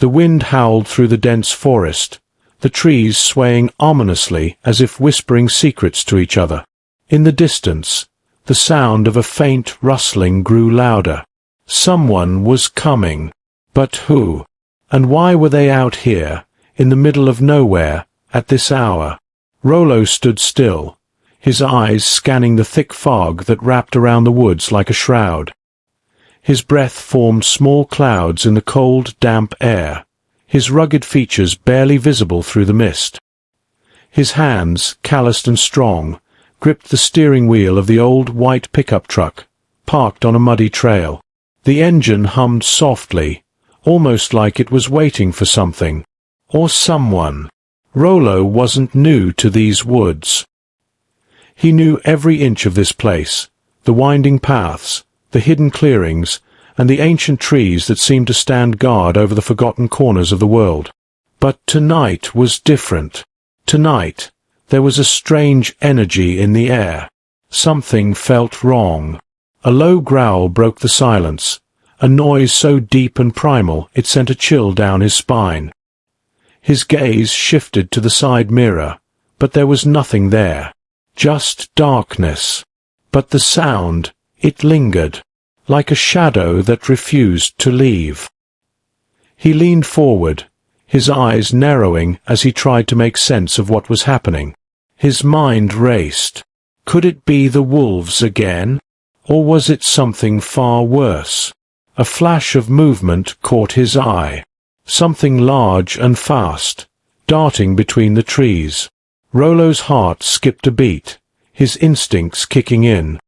The wind howled through the dense forest, the trees swaying ominously as if whispering secrets to each other. In the distance, the sound of a faint rustling grew louder. Someone was coming. But who? And why were they out here, in the middle of nowhere, at this hour? Rolo stood still, his eyes scanning the thick fog that wrapped around the woods like a shroud. His breath formed small clouds in the cold, damp air, his rugged features barely visible through the mist. His hands, calloused and strong, gripped the steering wheel of the old white pickup truck, parked on a muddy trail. The engine hummed softly, almost like it was waiting for something, or someone. Rolo wasn't new to these woods. He knew every inch of this place, the winding paths, the hidden clearings, and the ancient trees that seemed to stand guard over the forgotten corners of the world. But tonight was different. Tonight, there was a strange energy in the air. Something felt wrong. A low growl broke the silence, a noise so deep and primal it sent a chill down his spine. His gaze shifted to the side mirror, but there was nothing there. Just darkness. But the sound, it lingered, like a shadow that refused to leave. He leaned forward, his eyes narrowing as he tried to make sense of what was happening. His mind raced. Could it be the wolves again? Or was it something far worse? A flash of movement caught his eye. Something large and fast, darting between the trees. Rolo's heart skipped a beat, his instincts kicking in.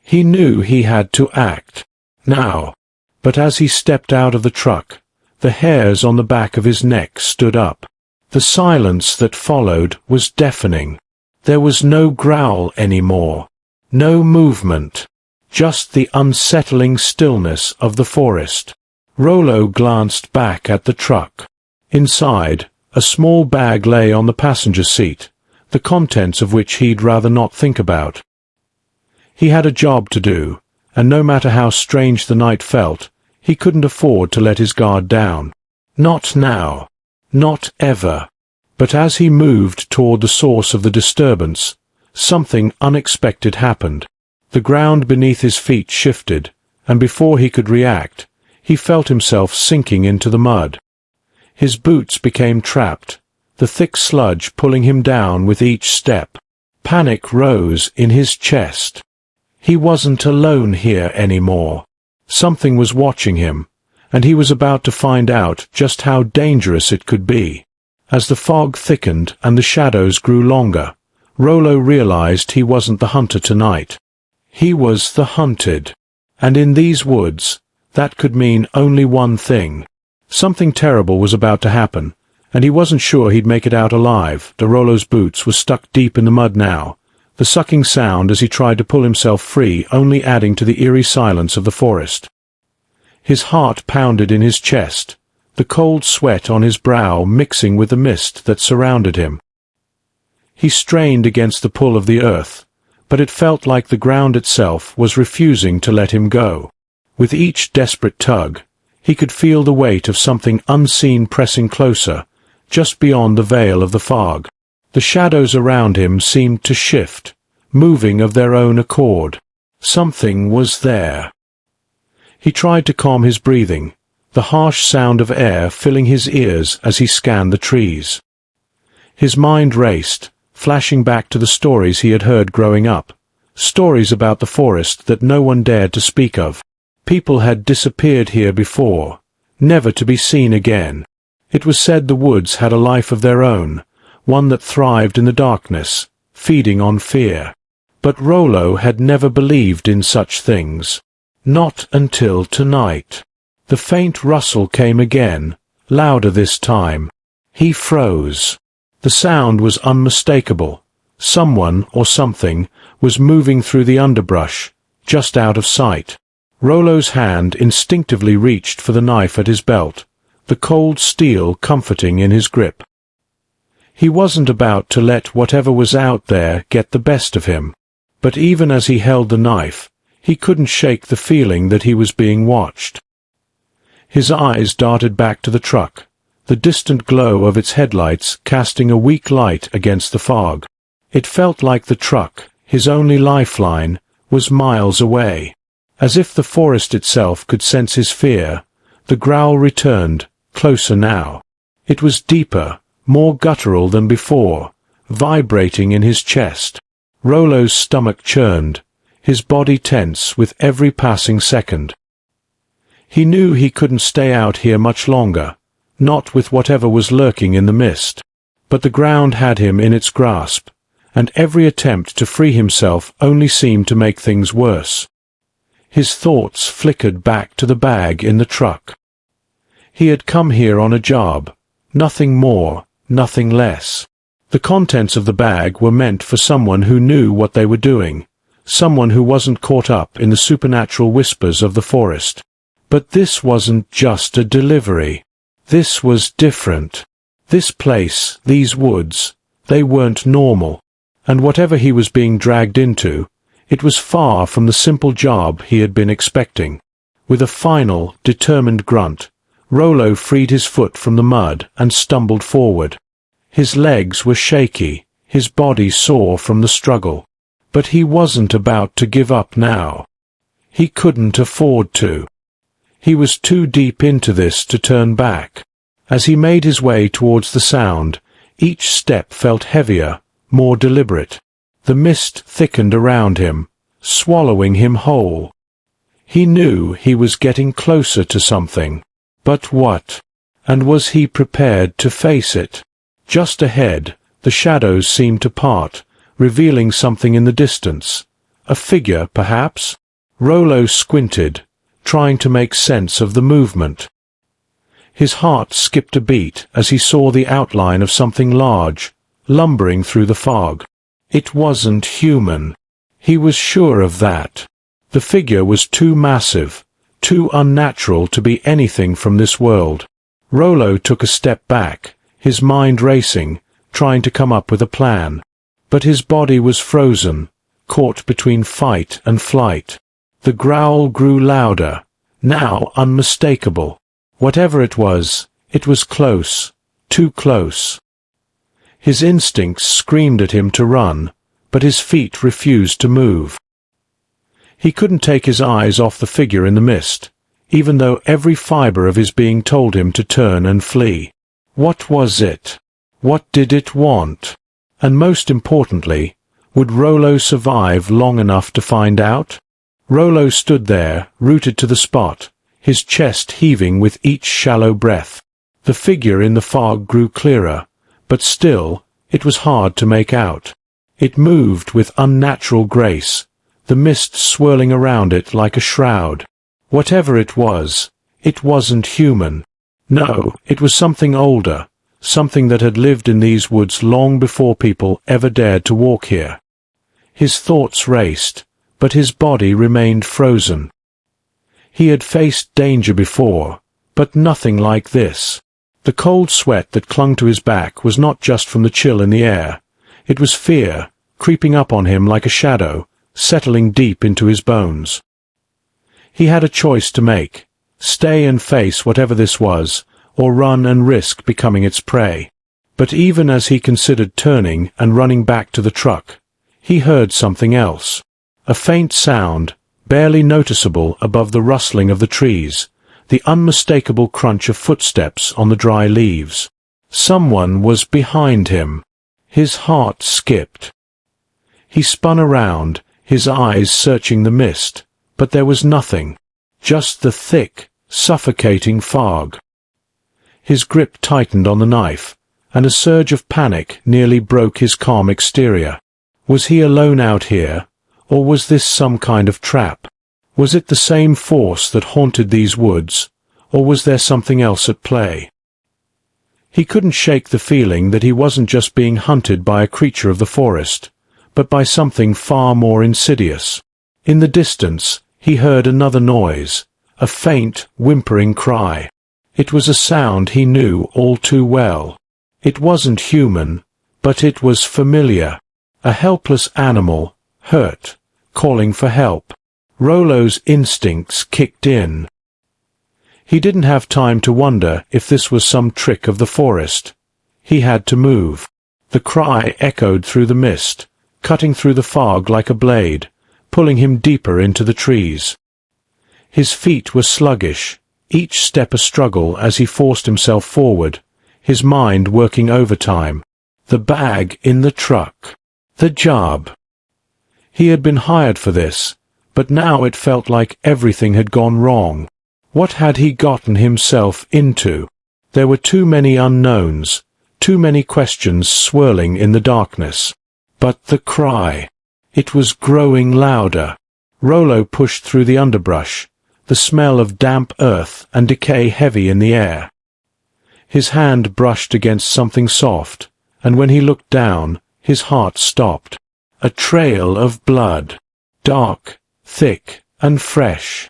He knew he had to act. Now. But as he stepped out of the truck, the hairs on the back of his neck stood up. The silence that followed was deafening. There was no growl anymore. No movement. Just the unsettling stillness of the forest. Rolo glanced back at the truck. Inside, a small bag lay on the passenger seat, the contents of which he'd rather not think about. He had a job to do, and no matter how strange the night felt, he couldn't afford to let his guard down. Not now. Not ever. But as he moved toward the source of the disturbance, something unexpected happened. The ground beneath his feet shifted, and before he could react, he felt himself sinking into the mud. His boots became trapped, the thick sludge pulling him down with each step. Panic rose in his chest. He wasn't alone here anymore. Something was watching him, and he was about to find out just how dangerous it could be. As the fog thickened and the shadows grew longer, Rolo realized he wasn't the hunter tonight. He was the hunted. And in these woods, that could mean only one thing. Something terrible was about to happen, and he wasn't sure he'd make it out alive. Rolo's boots were stuck deep in the mud now, the sucking sound as he tried to pull himself free only adding to the eerie silence of the forest. His heart pounded in his chest, the cold sweat on his brow mixing with the mist that surrounded him. He strained against the pull of the earth, but it felt like the ground itself was refusing to let him go. With each desperate tug, he could feel the weight of something unseen pressing closer, just beyond the veil of the fog. The shadows around him seemed to shift, moving of their own accord. Something was there. He tried to calm his breathing, the harsh sound of air filling his ears as he scanned the trees. His mind raced, flashing back to the stories he had heard growing up, stories about the forest that no one dared to speak of. People had disappeared here before, never to be seen again. It was said the woods had a life of their own, one that thrived in the darkness, feeding on fear. But Rolo had never believed in such things. Not until tonight. The faint rustle came again, louder this time. He froze. The sound was unmistakable. Someone or something was moving through the underbrush, just out of sight. Rolo's hand instinctively reached for the knife at his belt, the cold steel comforting in his grip. He wasn't about to let whatever was out there get the best of him, but even as he held the knife, he couldn't shake the feeling that he was being watched. His eyes darted back to the truck, the distant glow of its headlights casting a weak light against the fog. It felt like the truck, his only lifeline, was miles away. As if the forest itself could sense his fear, the growl returned, closer now. It was deeper, more guttural than before, vibrating in his chest. Rolo's stomach churned, his body tense with every passing second. He knew he couldn't stay out here much longer, not with whatever was lurking in the mist. But the ground had him in its grasp, and every attempt to free himself only seemed to make things worse. His thoughts flickered back to the bag in the truck. He had come here on a job, nothing more, nothing less. The contents of the bag were meant for someone who knew what they were doing, someone who wasn't caught up in the supernatural whispers of the forest. But this wasn't just a delivery. This was different. This place, these woods, they weren't normal. And whatever he was being dragged into, it was far from the simple job he had been expecting. With a final, determined grunt, Rolo freed his foot from the mud and stumbled forward. His legs were shaky, his body sore from the struggle. But he wasn't about to give up now. He couldn't afford to. He was too deep into this to turn back. As he made his way towards the sound, each step felt heavier, more deliberate. The mist thickened around him, swallowing him whole. He knew he was getting closer to something. But what? And was he prepared to face it? Just ahead, the shadows seemed to part, revealing something in the distance. A figure, perhaps? Rolo squinted, trying to make sense of the movement. His heart skipped a beat as he saw the outline of something large, lumbering through the fog. It wasn't human. He was sure of that. The figure was too massive, too unnatural to be anything from this world. Rolo took a step back, his mind racing, trying to come up with a plan. But his body was frozen, caught between fight and flight. The growl grew louder, now unmistakable. Whatever it was close, too close. His instincts screamed at him to run, but his feet refused to move. He couldn't take his eyes off the figure in the mist, even though every fiber of his being told him to turn and flee. What was it? What did it want? And most importantly, would Rolo survive long enough to find out? Rolo stood there, rooted to the spot, his chest heaving with each shallow breath. The figure in the fog grew clearer, but still, it was hard to make out. It moved with unnatural grace, the mist swirling around it like a shroud. Whatever it wasn't human. No, it was something older, something that had lived in these woods long before people ever dared to walk here. His thoughts raced, but his body remained frozen. He had faced danger before, but nothing like this. The cold sweat that clung to his back was not just from the chill in the air. It was fear, creeping up on him like a shadow, settling deep into his bones. He had a choice to make: stay and face whatever this was, or run and risk becoming its prey. But even as he considered turning and running back to the truck, he heard something else. A faint sound, barely noticeable above the rustling of the trees, the unmistakable crunch of footsteps on the dry leaves. Someone was behind him. His heart skipped. He spun around, his eyes searching the mist, but there was nothing. Just the thick, suffocating fog. His grip tightened on the knife, and a surge of panic nearly broke his calm exterior. Was he alone out here, or was this some kind of trap? Was it the same force that haunted these woods, or was there something else at play? He couldn't shake the feeling that he wasn't just being hunted by a creature of the forest, but by something far more insidious. In the distance, he heard another noise, a faint, whimpering cry. It was a sound he knew all too well. It wasn't human, but it was familiar. A helpless animal, hurt, calling for help. Rolo's instincts kicked in. He didn't have time to wonder if this was some trick of the forest. He had to move. The cry echoed through the mist, cutting through the fog like a blade, pulling him deeper into the trees. His feet were sluggish, each step a struggle as he forced himself forward, his mind working overtime. The bag in the truck. The job. He had been hired for this, but now it felt like everything had gone wrong. What had he gotten himself into? There were too many unknowns, too many questions swirling in the darkness. But the cry. It was growing louder. Rolo pushed through the underbrush, the smell of damp earth and decay heavy in the air. His hand brushed against something soft, and when he looked down, his heart stopped. A trail of blood. Dark, thick, and fresh.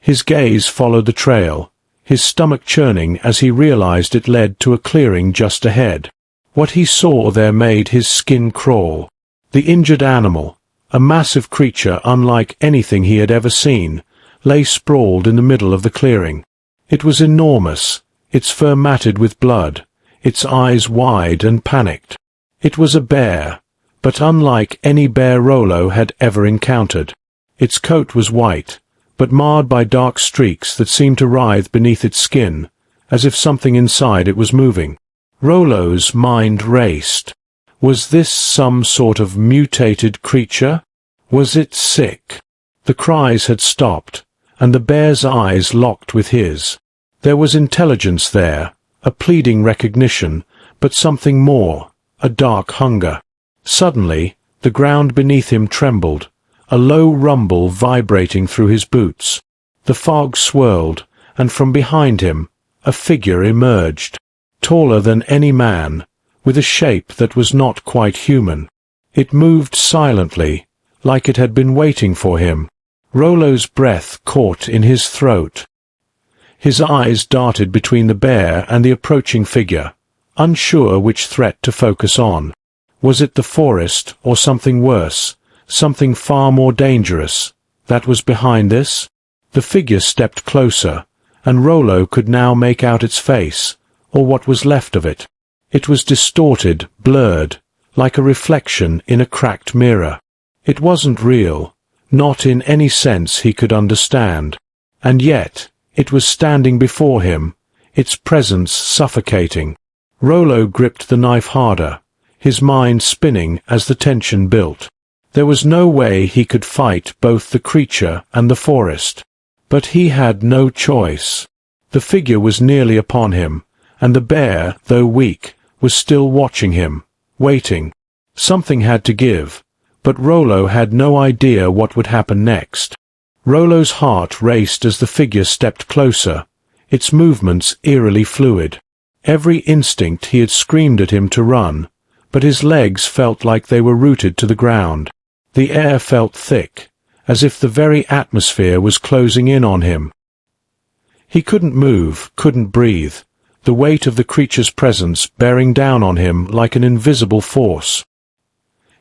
His gaze followed the trail, his stomach churning as he realized it led to a clearing just ahead. What he saw there made his skin crawl. The injured animal, a massive creature unlike anything he had ever seen, lay sprawled in the middle of the clearing. It was enormous, its fur matted with blood, its eyes wide and panicked. It was a bear, but unlike any bear Rolo had ever encountered. Its coat was white, but marred by dark streaks that seemed to writhe beneath its skin, as if something inside it was moving. Rolo's mind raced. Was this some sort of mutated creature? Was it sick? The cries had stopped, and the bear's eyes locked with his. There was intelligence there, a pleading recognition, but something more, a dark hunger. Suddenly, the ground beneath him trembled, a low rumble vibrating through his boots. The fog swirled, and from behind him, a figure emerged, taller than any man, with a shape that was not quite human. It moved silently, like it had been waiting for him. Rolo's breath caught in his throat. His eyes darted between the bear and the approaching figure, unsure which threat to focus on. Was it the forest or something worse, something far more dangerous, that was behind this? The figure stepped closer, and Rolo could now make out its face, or what was left of it. It was distorted, blurred, like a reflection in a cracked mirror. It wasn't real, not in any sense he could understand. And yet, it was standing before him, its presence suffocating. Rolo gripped the knife harder, his mind spinning as the tension built. There was no way he could fight both the creature and the forest. But he had no choice. The figure was nearly upon him, and the bear, though weak, was still watching him, waiting. Something had to give, but Rolo had no idea what would happen next. Rolo's heart raced as the figure stepped closer, its movements eerily fluid. Every instinct he had screamed at him to run, but his legs felt like they were rooted to the ground. The air felt thick, as if the very atmosphere was closing in on him. He couldn't move, couldn't breathe, the weight of the creature's presence bearing down on him like an invisible force.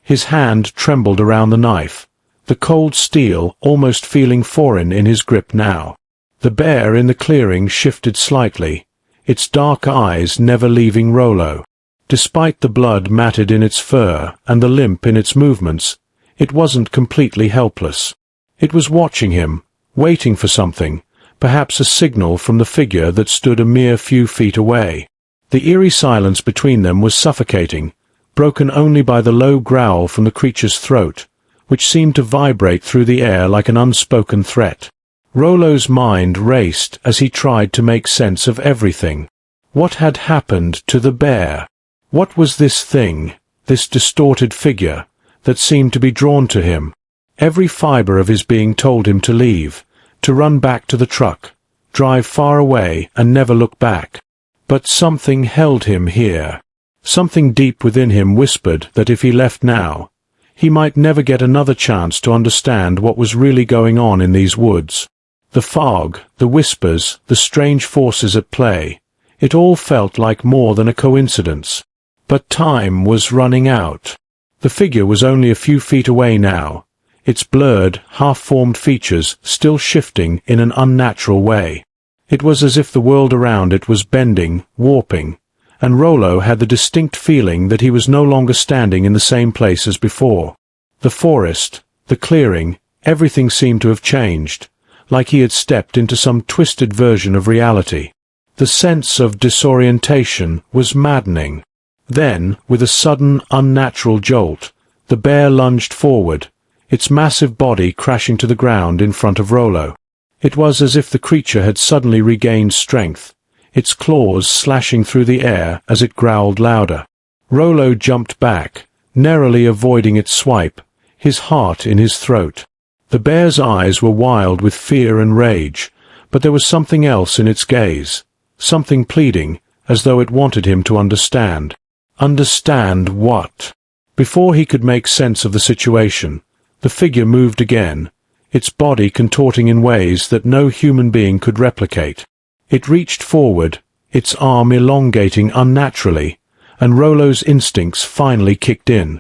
His hand trembled around the knife, the cold steel almost feeling foreign in his grip now. The bear in the clearing shifted slightly, its dark eyes never leaving Rolo. Despite the blood matted in its fur and the limp in its movements, it wasn't completely helpless. It was watching him, waiting for something, perhaps a signal from the figure that stood a mere few feet away. The eerie silence between them was suffocating, broken only by the low growl from the creature's throat, which seemed to vibrate through the air like an unspoken threat. Rolo's mind raced as he tried to make sense of everything. What had happened to the bear? What was this thing, this distorted figure, that seemed to be drawn to him? Every fiber of his being told him to leave, to run back to the truck, drive far away and never look back. But something held him here. Something deep within him whispered that if he left now, he might never get another chance to understand what was really going on in these woods. The fog, the whispers, the strange forces at play, it all felt like more than a coincidence. But time was running out. The figure was only a few feet away now, its blurred, half-formed features still shifting in an unnatural way. It was as if the world around it was bending, warping, and Rolo had the distinct feeling that he was no longer standing in the same place as before. The forest, the clearing, everything seemed to have changed, like he had stepped into some twisted version of reality. The sense of disorientation was maddening. Then, with a sudden, unnatural jolt, the bear lunged forward, its massive body crashing to the ground in front of Rolo. It was as if the creature had suddenly regained strength, its claws slashing through the air as it growled louder. Rolo jumped back, narrowly avoiding its swipe, his heart in his throat. The bear's eyes were wild with fear and rage, but there was something else in its gaze, something pleading, as though it wanted him to understand. Understand what? Before he could make sense of the situation, the figure moved again, its body contorting in ways that no human being could replicate. It reached forward, its arm elongating unnaturally, and Rolo's instincts finally kicked in.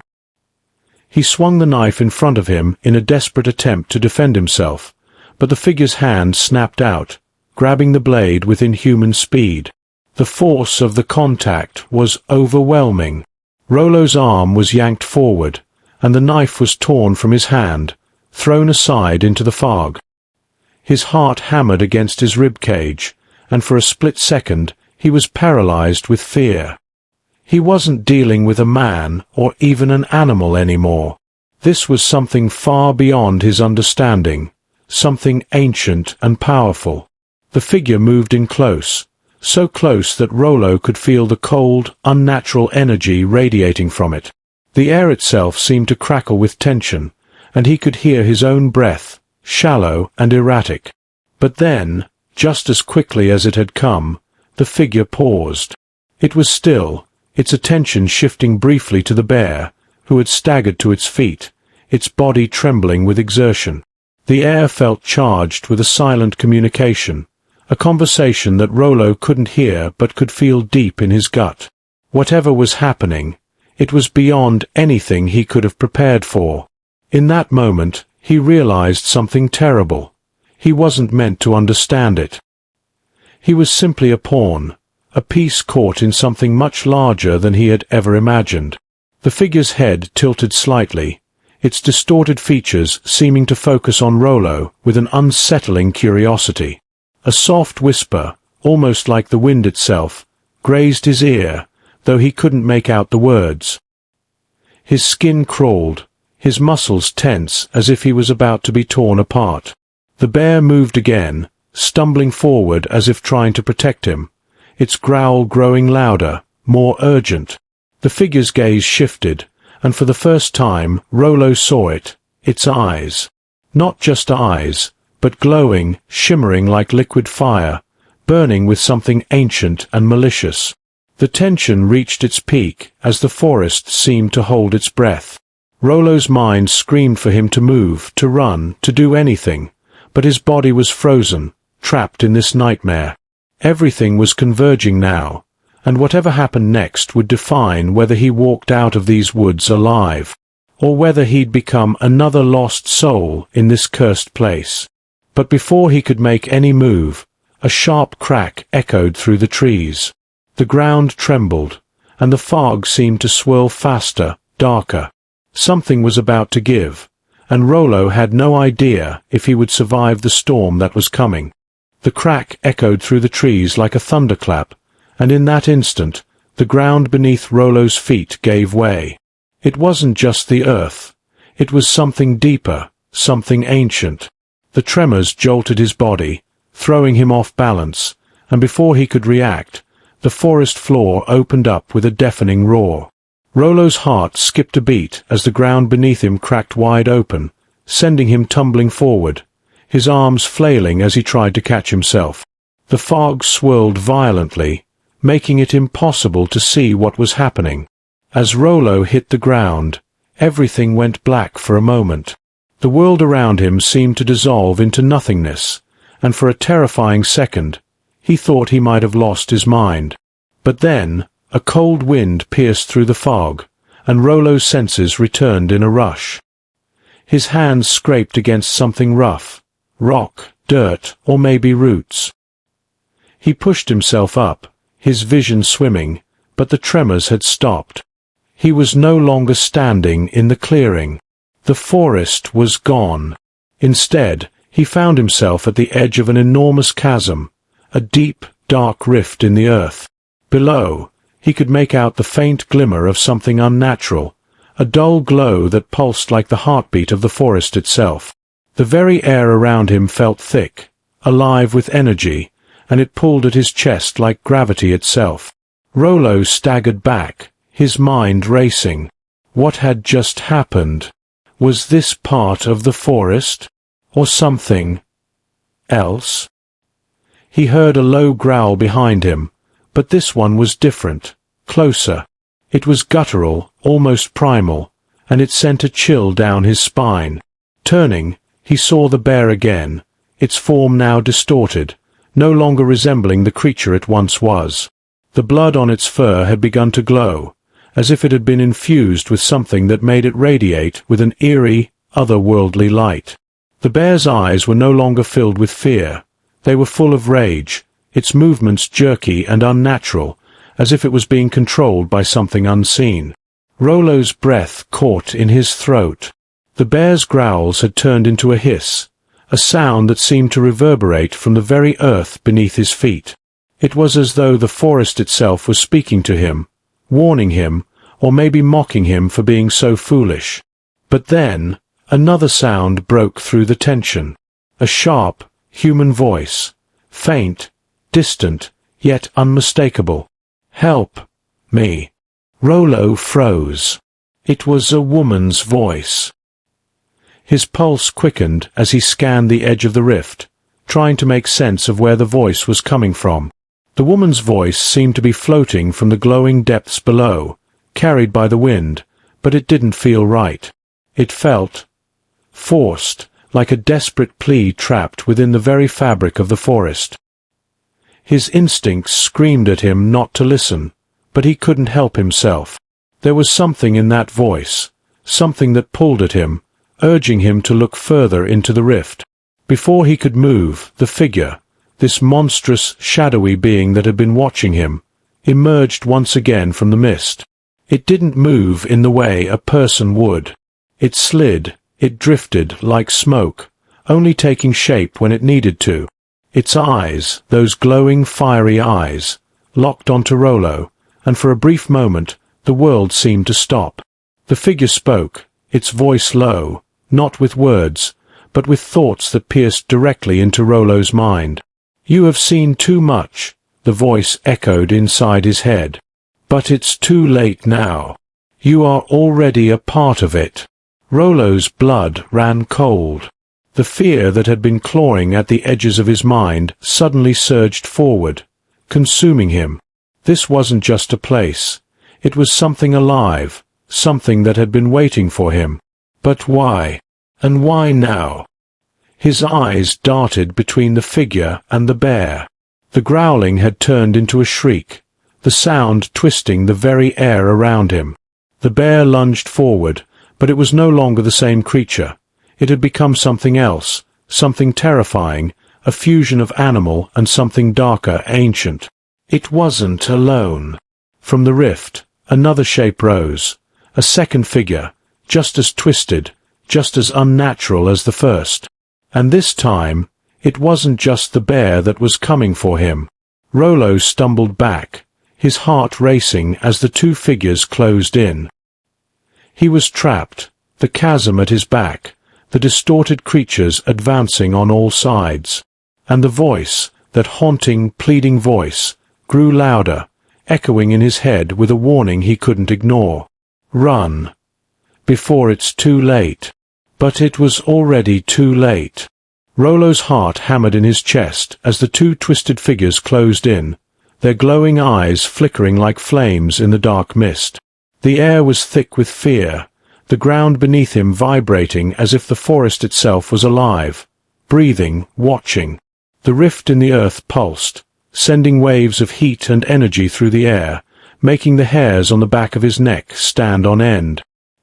He swung the knife in front of him in a desperate attempt to defend himself, but the figure's hand snapped out, grabbing the blade with inhuman speed. The force of the contact was overwhelming. Rolo's arm was yanked forward, and the knife was torn from his hand, thrown aside into the fog. His heart hammered against his rib cage, and for a split second he was paralyzed with fear. He wasn't dealing with a man or even an animal anymore. This was something far beyond his understanding, something ancient and powerful. The figure moved in close, so close that Rolo could feel the cold, unnatural energy radiating from it. The air itself seemed to crackle with tension, and he could hear his own breath, shallow and erratic. But then, just as quickly as it had come, the figure paused. It was still, its attention shifting briefly to the bear, who had staggered to its feet, its body trembling with exertion. The air felt charged with a silent communication, a conversation that Rolo couldn't hear but could feel deep in his gut. Whatever was happening, it was beyond anything he could have prepared for. In that moment, he realized something terrible. He wasn't meant to understand it. He was simply a pawn, a piece caught in something much larger than he had ever imagined. The figure's head tilted slightly, its distorted features seeming to focus on Rolo with an unsettling curiosity. A soft whisper, almost like the wind itself, grazed his ear, though he couldn't make out the words. His skin crawled, his muscles tense as if he was about to be torn apart. The bear moved again, stumbling forward as if trying to protect him, its growl growing louder, more urgent. The figure's gaze shifted, and for the first time Rolo saw it, its eyes. Not just eyes, but glowing, shimmering like liquid fire, burning with something ancient and malicious. The tension reached its peak as the forest seemed to hold its breath. Rolo's mind screamed for him to move, to run, to do anything, but his body was frozen, trapped in this nightmare. Everything was converging now, and whatever happened next would define whether he walked out of these woods alive, or whether he'd become another lost soul in this cursed place. But before he could make any move, a sharp crack echoed through the trees. The ground trembled, and the fog seemed to swirl faster, darker. Something was about to give, and Rolo had no idea if he would survive the storm that was coming. The crack echoed through the trees like a thunderclap, and in that instant, the ground beneath Rolo's feet gave way. It wasn't just the earth. It was something deeper, something ancient. The tremors jolted his body, throwing him off balance, and before he could react, the forest floor opened up with a deafening roar. Rolo's heart skipped a beat as the ground beneath him cracked wide open, sending him tumbling forward, his arms flailing as he tried to catch himself. The fog swirled violently, making it impossible to see what was happening. As Rolo hit the ground, everything went black for a moment. The world around him seemed to dissolve into nothingness, and for a terrifying second, he thought he might have lost his mind. But then, a cold wind pierced through the fog, and Rolo's senses returned in a rush. His hands scraped against something rough, rock, dirt, or maybe roots. He pushed himself up, his vision swimming, but the tremors had stopped. He was no longer standing in the clearing. The forest was gone. Instead, he found himself at the edge of an enormous chasm, a deep, dark rift in the earth. Below, he could make out the faint glimmer of something unnatural, a dull glow that pulsed like the heartbeat of the forest itself. The very air around him felt thick, alive with energy, and it pulled at his chest like gravity itself. Rolo staggered back, his mind racing. What had just happened? Was this part of the forest? Or something else? He heard a low growl behind him, but this one was different, closer. It was guttural, almost primal, and it sent a chill down his spine. Turning, he saw the bear again, its form now distorted, no longer resembling the creature it once was. The blood on its fur had begun to glow, as if it had been infused with something that made it radiate with an eerie, otherworldly light. The bear's eyes were no longer filled with fear. They were full of rage, its movements jerky and unnatural, as if it was being controlled by something unseen. Rolo's breath caught in his throat. The bear's growls had turned into a hiss, a sound that seemed to reverberate from the very earth beneath his feet. It was as though the forest itself was speaking to him, warning him, or maybe mocking him for being so foolish. But then, another sound broke through the tension. A sharp, human voice, faint, distant, yet unmistakable. "Help me." Rolo froze. It was a woman's voice. His pulse quickened as he scanned the edge of the rift, trying to make sense of where the voice was coming from. The woman's voice seemed to be floating from the glowing depths below, carried by the wind, but it didn't feel right. It felt forced, like a desperate plea trapped within the very fabric of the forest. His instincts screamed at him not to listen, but he couldn't help himself. There was something in that voice, something that pulled at him, urging him to look further into the rift. Before he could move, the figure, this monstrous, shadowy being that had been watching him, emerged once again from the mist. It didn't move in the way a person would. It slid, it drifted like smoke, only taking shape when it needed to. Its eyes, those glowing fiery eyes, locked onto Rolo, and for a brief moment the world seemed to stop. The figure spoke, its voice low, not with words, but with thoughts that pierced directly into Rolo's mind. "You have seen too much," the voice echoed inside his head. "But it's too late now. You are already a part of it." Rolo's blood ran cold. The fear that had been clawing at the edges of his mind suddenly surged forward, consuming him. This wasn't just a place. It was something alive, something that had been waiting for him. But why? And why now? His eyes darted between the figure and the bear. The growling had turned into a shriek, the sound twisting the very air around him. The bear lunged forward, but it was no longer the same creature. It had become something else, something terrifying, a fusion of animal and something darker, ancient. It wasn't alone. From the rift, another shape rose, a second figure, just as twisted, just as unnatural as the first. And this time, it wasn't just the bear that was coming for him. Rolo stumbled back, his heart racing as the two figures closed in. He was trapped, the chasm at his back, the distorted creatures advancing on all sides. And the voice, that haunting, pleading voice, grew louder, echoing in his head with a warning he couldn't ignore. "Run, before it's too late." But it was already too late. Rolo's heart hammered in his chest as the two twisted figures closed in, their glowing eyes flickering like flames in the dark mist. The air was thick with fear, the ground beneath him vibrating as if the forest itself was alive, breathing, watching. The rift in the earth pulsed, sending waves of heat and energy through the air, making the hairs on the back of his neck stand on end.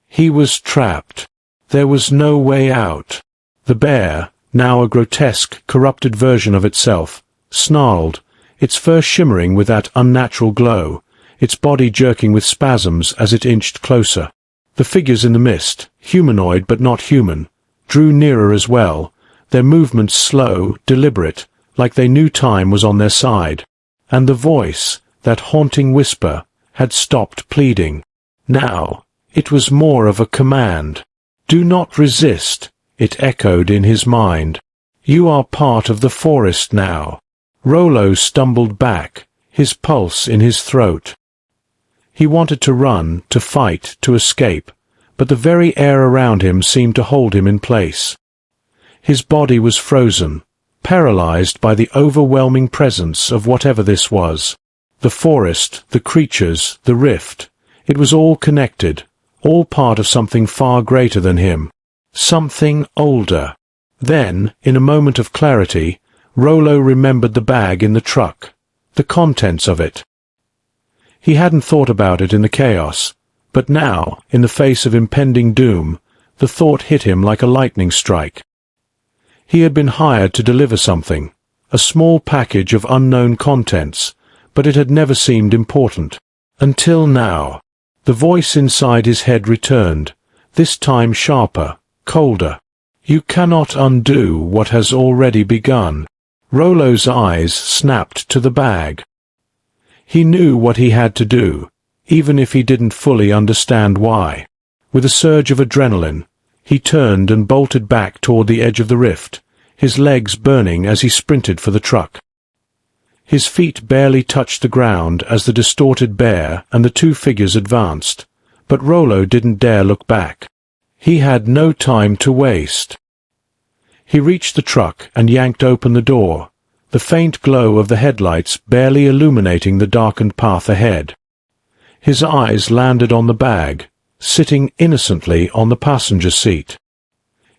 He was trapped. There was no way out. The bear, now a grotesque, corrupted version of itself, snarled, its fur shimmering with that unnatural glow, its body jerking with spasms as it inched closer. The figures in the mist, humanoid but not human, drew nearer as well, their movements slow, deliberate, like they knew time was on their side. And the voice, that haunting whisper, had stopped pleading. Now, it was more of a command. "Do not resist," it echoed in his mind. "You are part of the forest now." Rolo stumbled back, his pulse in his throat. He wanted to run, to fight, to escape, but the very air around him seemed to hold him in place. His body was frozen, paralyzed by the overwhelming presence of whatever this was. The forest, the creatures, the rift, it was all connected, all part of something far greater than him. Something older. Then, in a moment of clarity, Rolo remembered the bag in the truck, the contents of it. He hadn't thought about it in the chaos, but now, in the face of impending doom, the thought hit him like a lightning strike. He had been hired to deliver something, a small package of unknown contents, but it had never seemed important. Until now. The voice inside his head returned, this time sharper, colder. "You cannot undo what has already begun." Rolo's eyes snapped to the bag. He knew what he had to do, even if he didn't fully understand why. With a surge of adrenaline, he turned and bolted back toward the edge of the rift, his legs burning as he sprinted for the truck. His feet barely touched the ground as the distorted bear and the two figures advanced, but Rolo didn't dare look back. He had no time to waste. He reached the truck and yanked open the door, the faint glow of the headlights barely illuminating the darkened path ahead. His eyes landed on the bag, sitting innocently on the passenger seat.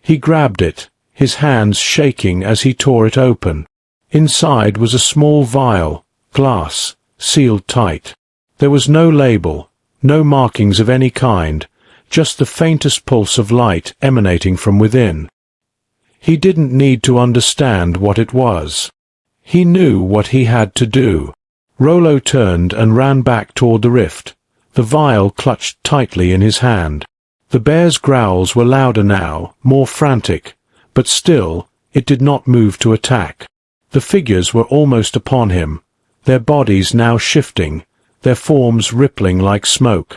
He grabbed it, his hands shaking as he tore it open. Inside was a small vial, glass, sealed tight. There was no label, no markings of any kind, just the faintest pulse of light emanating from within. He didn't need to understand what it was. He knew what he had to do. Rolo turned and ran back toward the rift, the vial clutched tightly in his hand. The bear's growls were louder now, more frantic, but still, it did not move to attack. The figures were almost upon him, their bodies now shifting, their forms rippling like smoke.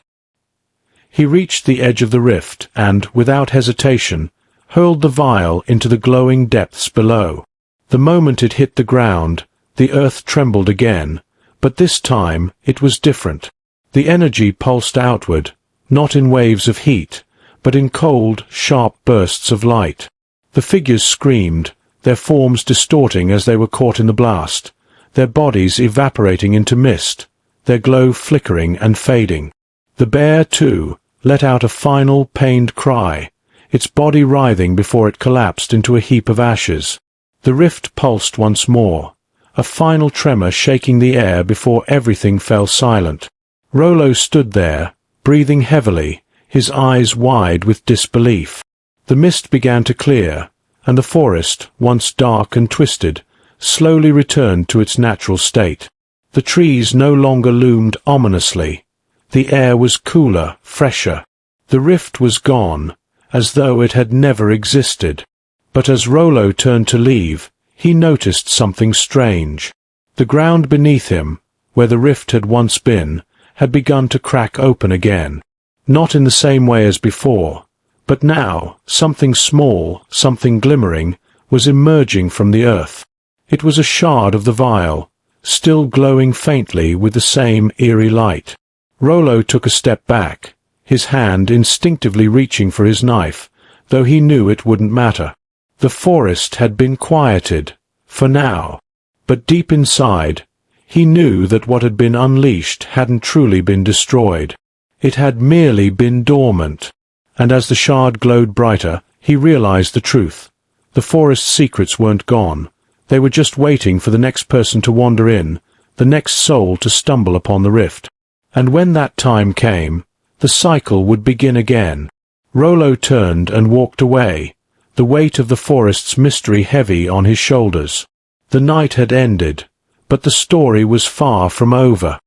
He reached the edge of the rift and, without hesitation, hurled the vial into the glowing depths below. The moment it hit the ground, the earth trembled again, but this time it was different. The energy pulsed outward, not in waves of heat, but in cold, sharp bursts of light. The figures screamed, their forms distorting as they were caught in the blast, their bodies evaporating into mist, their glow flickering and fading. The bear, too, let out a final, pained cry, its body writhing before it collapsed into a heap of ashes. The rift pulsed once more, a final tremor shaking the air before everything fell silent. Rolo stood there, breathing heavily, his eyes wide with disbelief. The mist began to clear, and the forest, once dark and twisted, slowly returned to its natural state. The trees no longer loomed ominously. The air was cooler, fresher. The rift was gone, as though it had never existed. But as Rolo turned to leave, he noticed something strange. The ground beneath him, where the rift had once been, had begun to crack open again. Not in the same way as before, but now something small, something glimmering, was emerging from the earth. It was a shard of the vial, still glowing faintly with the same eerie light. Rolo took a step back, his hand instinctively reaching for his knife, though he knew it wouldn't matter. The forest had been quieted, for now, but deep inside, he knew that what had been unleashed hadn't truly been destroyed. It had merely been dormant, and as the shard glowed brighter, he realized the truth. The forest's secrets weren't gone. They were just waiting for the next person to wander in, the next soul to stumble upon the rift. And when that time came, the cycle would begin again. Rolo turned and walked away, the weight of the forest's mystery heavy on his shoulders. The night had ended, But the story was far from over.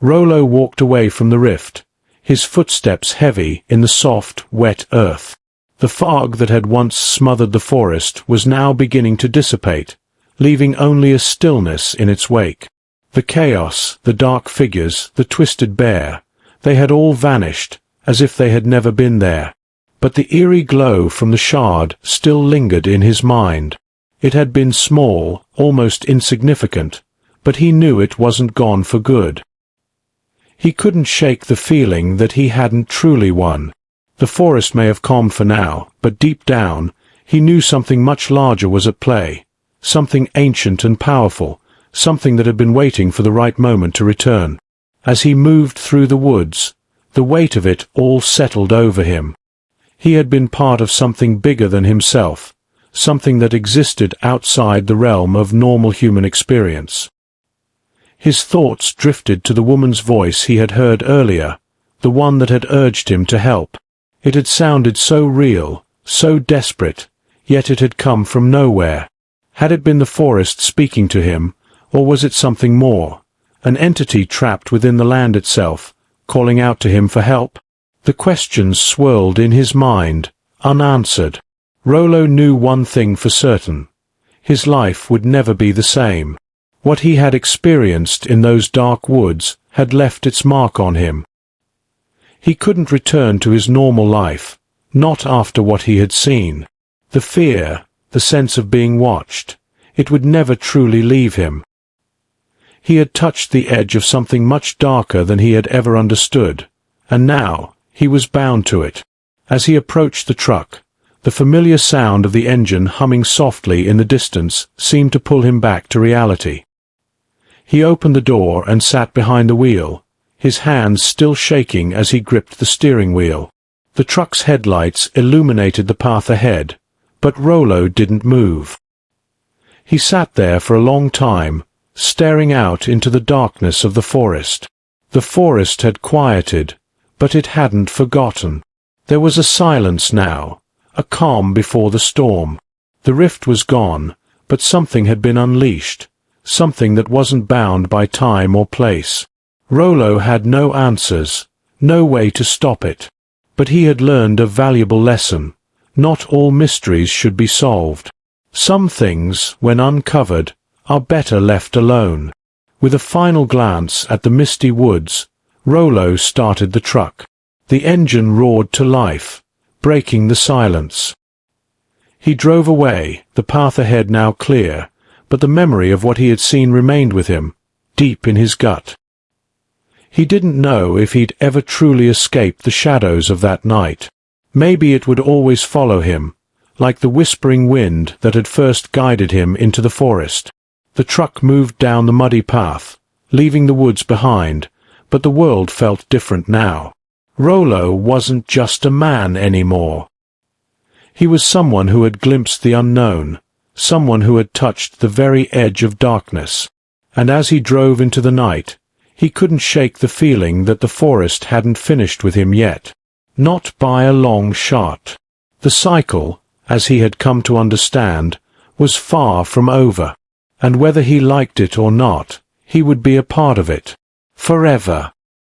Rolo walked away from the rift, his footsteps heavy in the soft, wet earth. The fog that had once smothered the forest was now beginning to dissipate, leaving only a stillness in its wake. The chaos, the dark figures, the twisted bear, they had all vanished, as if they had never been there. But the eerie glow from the shard still lingered in his mind. It had been small, almost insignificant, but he knew it wasn't gone for good. He couldn't shake the feeling that he hadn't truly won. The forest may have calmed for now, but deep down, he knew something much larger was at play, something ancient and powerful, something that had been waiting for the right moment to return. As he moved through the woods, the weight of it all settled over him. He had been part of something bigger than himself, something that existed outside the realm of normal human experience. His thoughts drifted to the woman's voice he had heard earlier, the one that had urged him to help. It had sounded so real, so desperate, yet it had come from nowhere. Had it been the forest speaking to him, or was it something more, an entity trapped within the land itself, calling out to him for help? The questions swirled in his mind, unanswered. Rolo knew one thing for certain. His life would never be the same. What he had experienced in those dark woods had left its mark on him. He couldn't return to his normal life, not after what he had seen. The fear, the sense of being watched, it would never truly leave him. He had touched the edge of something much darker than he had ever understood, and now he was bound to it. As he approached the truck, the familiar sound of the engine humming softly in the distance seemed to pull him back to reality. He opened the door and sat behind the wheel, his hands still shaking as he gripped the steering wheel. The truck's headlights illuminated the path ahead, but Rolo didn't move. He sat there for a long time, staring out into the darkness of the forest. The forest had quieted, but it hadn't forgotten. There was a silence now, a calm before the storm. The rift was gone, but something had been unleashed, something that wasn't bound by time or place. Rolo had no answers, no way to stop it. But he had learned a valuable lesson. Not all mysteries should be solved. Some things, when uncovered, are better left alone. With a final glance at the misty woods, Rolo started the truck. The engine roared to life, breaking the silence. He drove away, the path ahead now clear, but the memory of what he had seen remained with him, deep in his gut. He didn't know if he'd ever truly escaped the shadows of that night. Maybe it would always follow him, like the whispering wind that had first guided him into the forest. The truck moved down the muddy path, leaving the woods behind, but the world felt different now. Rolo wasn't just a man anymore. He was someone who had glimpsed the unknown, someone who had touched the very edge of darkness. And as he drove into the night, he couldn't shake the feeling that the forest hadn't finished with him yet. Not by a long shot. The cycle, as he had come to understand, was far from over. And whether he liked it or not, he would be a part of it. Forever.